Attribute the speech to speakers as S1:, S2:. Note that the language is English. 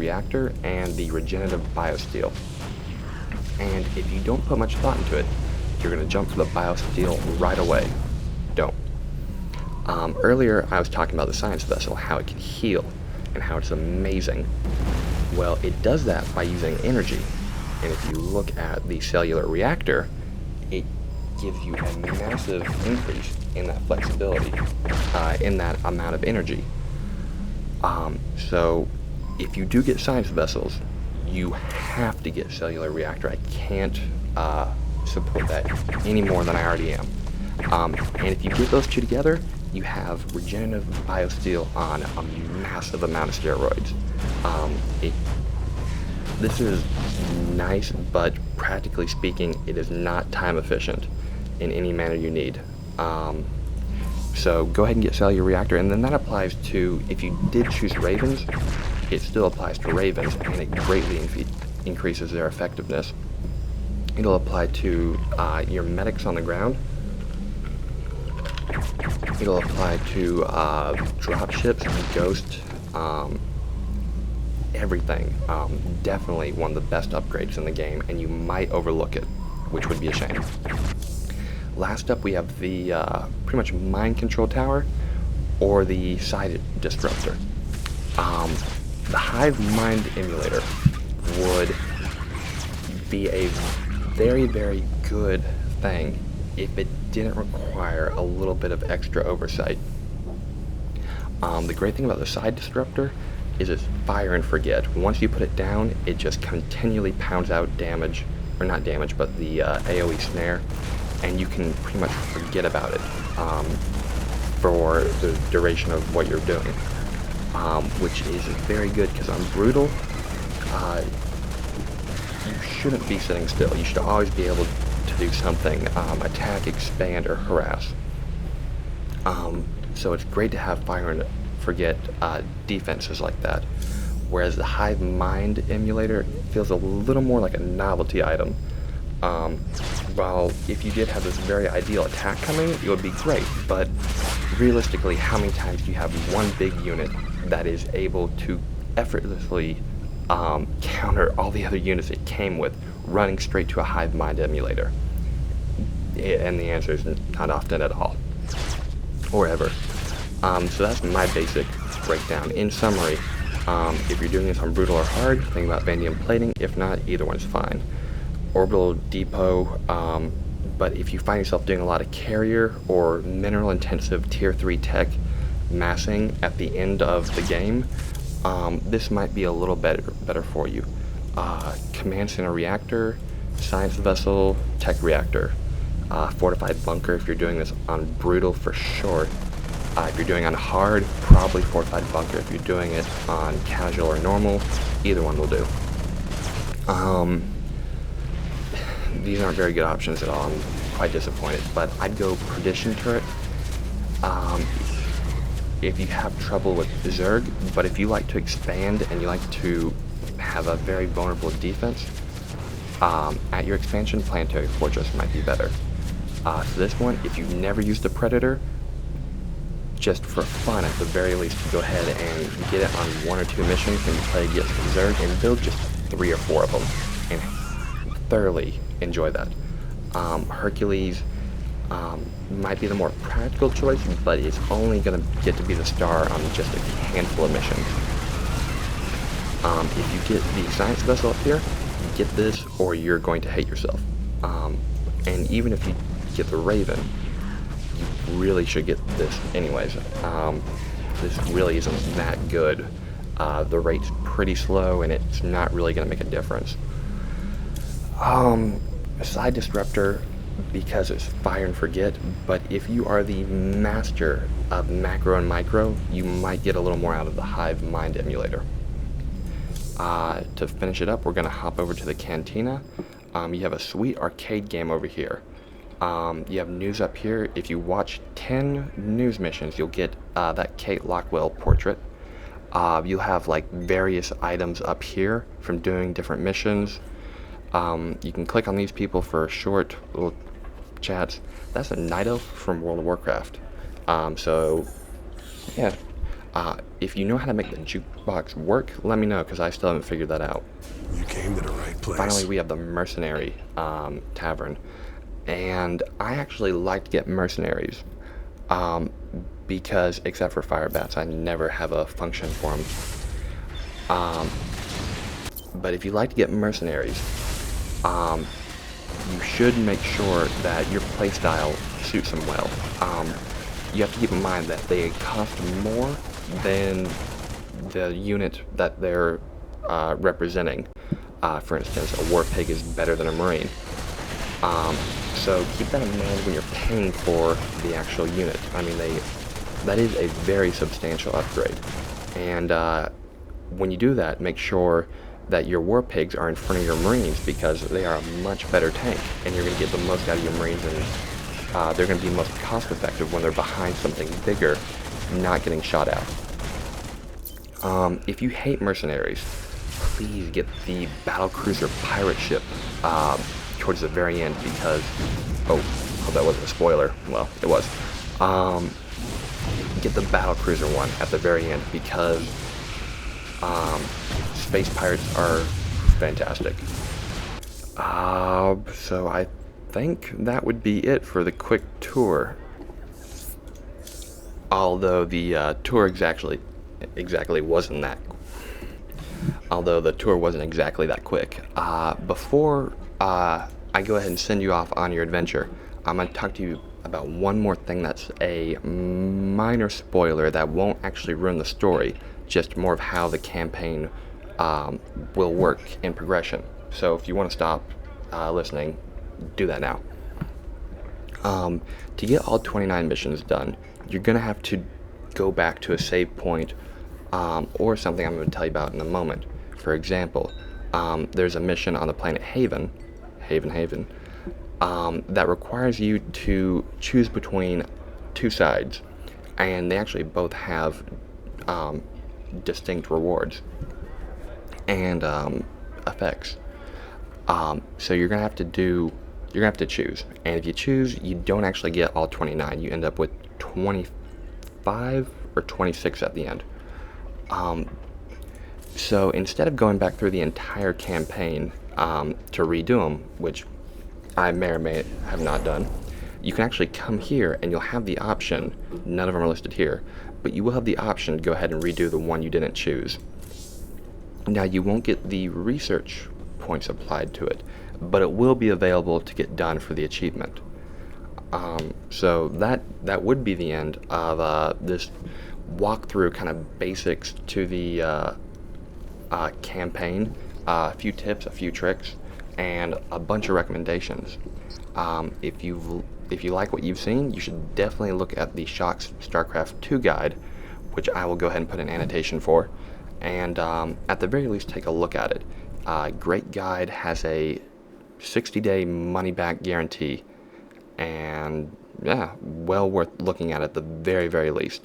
S1: reactor and the regenerative biosteel. And if you don't put much thought into it, you're going to jump for the biosteel right away. Don't. Earlier I was talking about the science vessel, how it can heal, and how it's amazing. Well, it does that by using energy. And if you look at the cellular reactor, it gives you a massive increase in that flexibility, in that amount of energy. So if you do get science vessels, you have to get cellular reactor. I can't support that any more than I already am. And if you get those two together, you have regenerative biosteel on a massive amount of steroids. This is nice, but practically speaking, it is not time efficient in any manner you need. So go ahead and get cellular reactor, and then that applies to, if you did choose ravens, it still applies to ravens, and it greatly increases their effectiveness. It'll apply to your medics on the ground. It'll apply to dropships and ghost, everything. Definitely one of the best upgrades in the game, and you might overlook it, which would be a shame. Last up, we have the pretty much mind control tower, or the side disruptor. The Hive Mind Emulator would be a very, very good thing if it didn't require a little bit of extra oversight. The great thing about the side disruptor is it's fire and forget. Once you put it down, it just continually pounds out damage, or not damage, but the AoE snare, and you can pretty much forget about it for the duration of what you're doing, which is very good because on brutal, you shouldn't be sitting still. You should always be able to do something, attack, expand, or harass. So it's great to have fire and forget defenses like that, whereas the Hive Mind Emulator feels a little more like a novelty item. While if you did have this very ideal attack coming, it would be great, but realistically, how many times do you have one big unit that is able to effortlessly counter all the other units it came with, running straight to a Hive Mind Emulator? And the answer is not often at all, or ever. So that's my basic breakdown. In summary, if you're doing this on brutal or hard, think about Vanadium plating. If not, either one's fine. Orbital depot, but if you find yourself doing a lot of carrier or mineral intensive tier 3 tech massing at the end of the game, this might be a little better for you. Command center reactor, science vessel, tech reactor, fortified bunker if you're doing this on brutal for sure. If you're doing on hard, probably fortified bunker. If you're doing it on casual or normal, either one will do. These aren't very good options at all. I'm quite disappointed, but I'd go Perdition Turret if you have trouble with Zerg, but if you like to expand and you like to have a very vulnerable defense, at your expansion, Planetary Fortress might be better. So this one, if you've never used a Predator, just for fun at the very least, go ahead and get it on 1 or 2 missions when you play against Zerg, and build just 3 or 4 of them, and thoroughly enjoy that. Hercules might be the more practical choice, but it's only going to get to be the star on just a handful of missions. If you get the science vessel up here, get this or you're going to hate yourself. And even if you get the Raven, you really should get this anyways. This really isn't that good. The rate's pretty slow and it's not really going to make a difference. Side disruptor, because it's fire and forget, but if you are the master of macro and micro, you might get a little more out of the Hive Mind Emulator. To finish it up, we're going to hop over to the Cantina. You have a sweet arcade game over here. You have news up here. If you watch 10 news missions, you'll get that Kate Lockwell portrait. You'll have like various items up here from doing different missions. You can click on these people for short little chats. That's a Night Elf from World of Warcraft. So yeah, if you know how to make the jukebox work, let me know, because I still haven't figured that out.
S2: You came to the right place.
S1: Finally, we have the Mercenary Tavern. And I actually like to get mercenaries, because, except for fire bats, I never have a function for them. But if you like to get mercenaries, you should make sure that your playstyle suits them well. You have to keep in mind that they cost more than the unit that they're representing. For instance, a war pig is better than a marine. So keep that in mind when you're paying for the actual unit. I mean, that is a very substantial upgrade. And when you do that, make sure that your war pigs are in front of your marines, because they are a much better tank, and you're going to get the most out of your marines, and they're going to be most cost effective when they're behind something bigger, not getting shot at. If you hate mercenaries, please get the battlecruiser pirate ship towards the very end, because, oh, that wasn't a spoiler. Well, it was. Get the battlecruiser one at the very end, because space pirates are fantastic. So I think that would be it for the quick tour. Although the tour exactly wasn't that. Although the tour wasn't exactly that quick. Before I go ahead and send you off on your adventure, I'm going to talk to you about one more thing that's a minor spoiler that won't actually ruin the story, just more of how the campaign will work in progression. So if you want to stop listening, do that now. To get all 29 missions done, you're going to have to go back to a save point, or something I'm going to tell you about in a moment. For example, there's a mission on the planet Haven, that requires you to choose between two sides, and they actually both have distinct rewards and effects. So you're gonna have to choose, and if you choose, you don't actually get all 29. You end up with 25 or 26 at the end. So instead of going back through the entire campaign to redo them, which I may or may have not done, you can actually come here and you'll have the option. None of them are listed here, but you will have the option to go ahead and redo the one you didn't choose. Now, you won't get the research points applied to it, but it will be available to get done for the achievement. So that would be the end of this walkthrough, kind of basics to the campaign, a few tips, a few tricks, and a bunch of recommendations. If you like what you've seen, you should definitely look at the Shock's Starcraft 2 guide, which I will go ahead and put an annotation for, and at the very least, take a look at it. Great guide, has a 60-day money-back guarantee, and yeah, well worth looking at the very, very least.